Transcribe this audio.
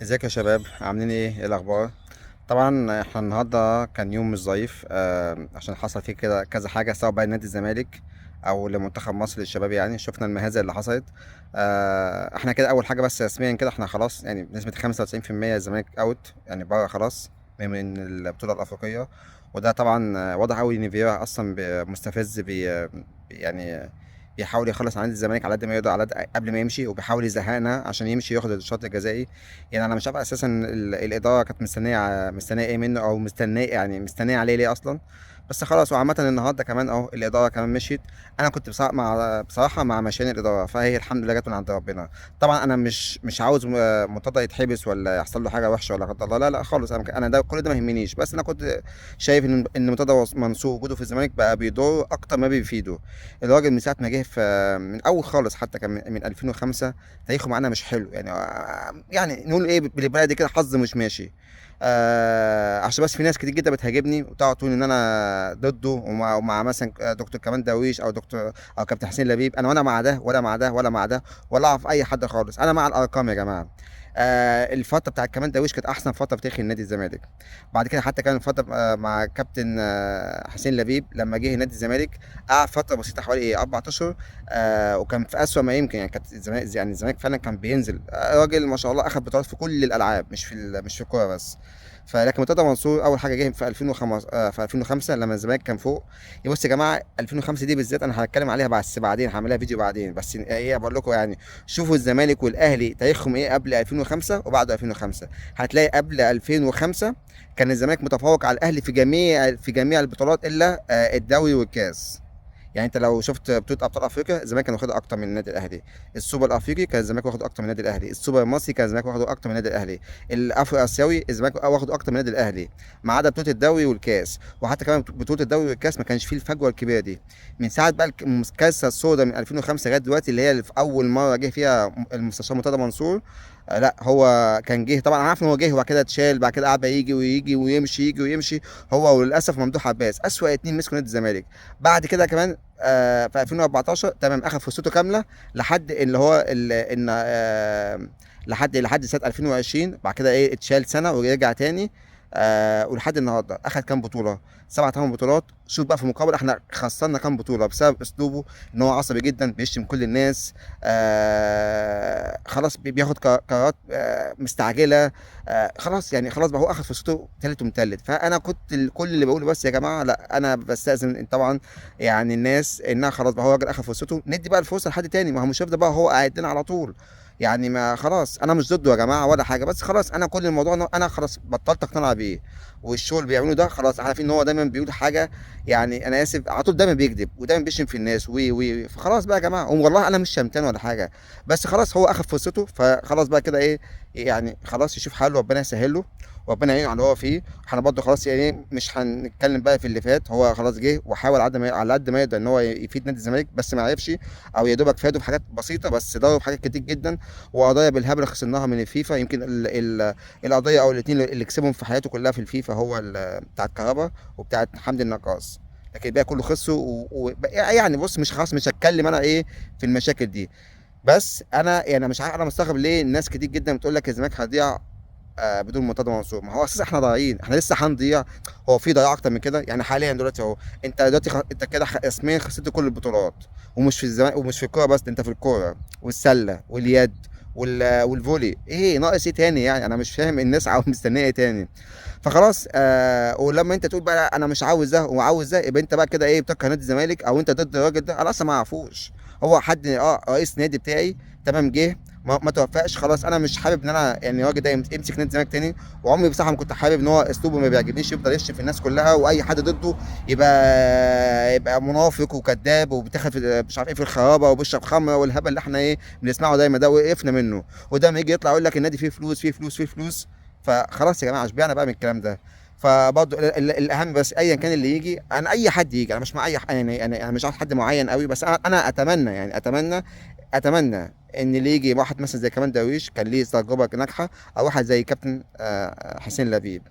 ازيك يا شباب؟ عاملين ايه؟ ايه الاخبار؟ طبعا احنا النهارده كان يوم مش ظريف، عشان حصل فيه كده كذا حاجه، سواء بقى نادي الزمالك او لمنتخب مصر للشباب. يعني شفنا المهازل اللي حصلت. احنا كده اول حاجه، بس رسميا كده احنا خلاص، يعني بنسبه 95% الزمالك اوت، يعني بره خلاص من البطوله الافريقيه. وده طبعا واضح قوي ان فيرا اصلا مستفز، يعني بيحاول يخلص على نادي الزمالك على قد ما يقدر، قبل ما يمشي، وبيحاول يزهقنا عشان يمشي ياخد الشوط الجزائي. يعني انا مش عارف اساسا الاداره كانت مستنيه ايه منه، او مستنيه عليه ليه اصلا. بس خلاص، وعامة النهارده كمان اهو الاداره كمان مشيت. انا كنت بصراحه مع مشيان الاداره، فهي الحمد لله جت من عند ربنا. طبعا انا مش عاوز مرتضى يتحبس ولا يحصل له حاجه وحشه ولا قدر الله، لا لا خالص. انا ده كل ده ما يهمنيش، بس انا كنت شايف ان مرتضى منصور وجوده في الزمالك بقى بيضره اكتر ما بيفيده. الراجل من ساعه ما جه من اول خالص، حتى كان من 2005 تاريخه معانا مش حلو. يعني نقول ايه بالبلدي كده، حظ مش ماشي. عشان بس في ناس كتير جدا بتهاجمني وتقعد تقول ان انا ضده، ومع مثلا دكتور كمال درويش او كابتن حسين لبيب. انا مع ده ولا مع ده ولا مع ده، ولا اعرف اي حد خالص. انا مع الارقام يا جماعه. الفتره بتاعت كمال درويش كانت احسن فتره في تاريخ النادي الزمالك. بعد كده حتى كان الفتره مع كابتن حسين لبيب لما جه نادي الزمالك، قعد فتره بسيطه حوالي ايه 4 اشهر. وكان في اسوأ ما يمكن. يعني كانت الزمالك، يعني الزمالك فعلا كان بينزل. راجل ما شاء الله اخذ بطولات في كل الالعاب، مش في الكوره بس. فلكن مرتضى منصور اول حاجه جه في 2005، في 2005 لما الزمالك كان فوق. بص يا جماعه، 2005 دي بالذات انا هتكلم عليها بس بعدين، هعملها فيديو بعدين. بس ايه بقول لكم يعني، شوفوا الزمالك والاهلي تاريخهم ايه قبل 2005 وبعد 2005. هتلاقي قبل 2005 كان الزمالك متفوق على الاهلي في جميع البطولات الا الدوري والكاس. يعني انت لو شفت بطوله ابطال افريقيا، الزمالك كان واخدها اكتر من النادي الاهلي. السوبر الافريقي كان الزمالك واخده اكتر من النادي الاهلي. السوبر المصري كان الزمالك واخده اكتر من النادي الاهلي. الافرو اسيوي الزمالك واخده اكتر من النادي الاهلي. ما عدا بطوله الدوري والكاس. وحتى كمان بطوله الدوري والكاس ما كانش فيه الفجوه الكبيره دي. من ساعه بقى الكارثه السوداء من 2005 لغايه دلوقتي، اللي هي اللي في اول مره جه فيها المستشار مرتضى منصور. لا هو كان جه طبعا، انا عارف ان هو جه وبعد كده اتشال، بعد كده قعد يجي ويجي ويمشي، يجي ويمشي. هو وللاسف ممدوح عباس اسوأ اتنين مسكوا نادي الزمالك. بعد كده كمان في 2014 تمام اخذ فرصته كامله، لحد اللي هو ان لحد سنه 2020. بعد كده ايه اتشال سنه ورجع تاني. ولحد النهارده اخذ كام بطوله؟ 7 8 بطولات. شوف بقى، في المقابل احنا خسرنا كام بطوله بسبب اسلوبه، ان هو عصبي جدا، بيشتم كل الناس. خلاص بياخد قرارات مستعجله. خلاص يعني، خلاص بقى هو اخذ فرصته تالت ومتلت. فانا كنت كل اللي بقوله بس يا جماعه، لا انا بستاذن طبعا يعني الناس، انها خلاص بقى هو راجل اخذ فرصته، ندي بقى الفرصه لحد تاني. ما هو مش هيفضل بقى هو قاعد لنا على طول. يعني ما خلاص، انا مش ضده يا جماعه ولا حاجه، بس خلاص انا كل الموضوع إن انا خلاص بطلت اقتنع بيه. والشغل اللي بيعمله ده خلاص، عارفين ان هو دايما بيقول حاجه. يعني انا اسف، على طول دايما بيكذب ودايما بيشتم في الناس وي فخلاص بقى يا جماعه، والله انا مش شمتان ولا حاجه. بس خلاص هو اخذ فرصته، فخلاص بقى كده ايه. يعني خلاص يشوف حاله، ربنا يسهل له وربنا يعينه على اللي هو فيه. احنا برضه خلاص يعني مش هنتكلم بقى في اللي فات. هو خلاص جه وحاول على قد ما يقدر ان هو يفيد نادي الزمالك، بس ما عرفش. او يا دوبك فاده بحاجات بسيطه، بس ضرب بحاجات كتير جدا. وقضايا بالهبل خسرناها من الفيفا. يمكن القضيه او الاثنين اللي كسبهم في حياته كلها في الفيفا، هو بتاعت كهربا وبتاعت حمدي النقاص. لكن الباقي كله خسره يعني بص، مش خلاص مش هتكلم انا ايه في المشاكل دي. بس انا يعني مش عارف، انا مستغرب ليه الناس كتير جدا بتقول لك الزمالك هيضيع بدون مرتضى منصور. ما هو اساسا احنا ضايعين، احنا لسه هنضيع. هو في ضياع اكتر من كده؟ يعني حاليا دلوقتي اهو، انت دلوقتي انت كده رسميا خسرت كل البطولات. ومش في الزمان، ومش في الكوره بس، انت في الكوره والسله واليد والفولي. ايه ناقص ايه تاني؟ يعني انا مش فاهم الناس مستنيه ايه تاني. فخلاص ولما انت تقول بقى انا مش عاوز ده وعاوز ده، يبقى انت بقى كده ايه بتكره نادي الزمالك، او انت ضد الراجل ده. انا اصلا ما اعرفوش. هو حد رئيس نادي بتاعي تمام، جه ما توفقش. خلاص انا مش حابب ان انا يعني الراجل ده يمسك نادي الزمالك تاني. وعمري بصراحه ما كنت حابب ان هو اسلوبه ما بيعجبنيش، يفضل يشتم في الناس كلها، واي حد ضده يبقى منافق وكذاب وبيتاخد مش عارف ايه في الخرابه وبيشرب خمره والهبل اللي احنا ايه بنسمعه دايما ده، وقفنا منه. وده ما يجي يطلع يقول لك النادي فيه فلوس فيه فلوس فيه فلوس. فخلاص يا جماعه اشبعنا بقى من الكلام ده. فبرضه الاهم، بس ايا كان اللي يجي، انا اي حد يجي، انا مش مع اي يعني انا مش عارف حد معين قوي، بس انا اتمنى، يعني اتمنى ان اللي يجي واحد مثلا زي كمال درويش كان ليه تجربه ناجحه، او واحد زي كابتن حسين لبيب.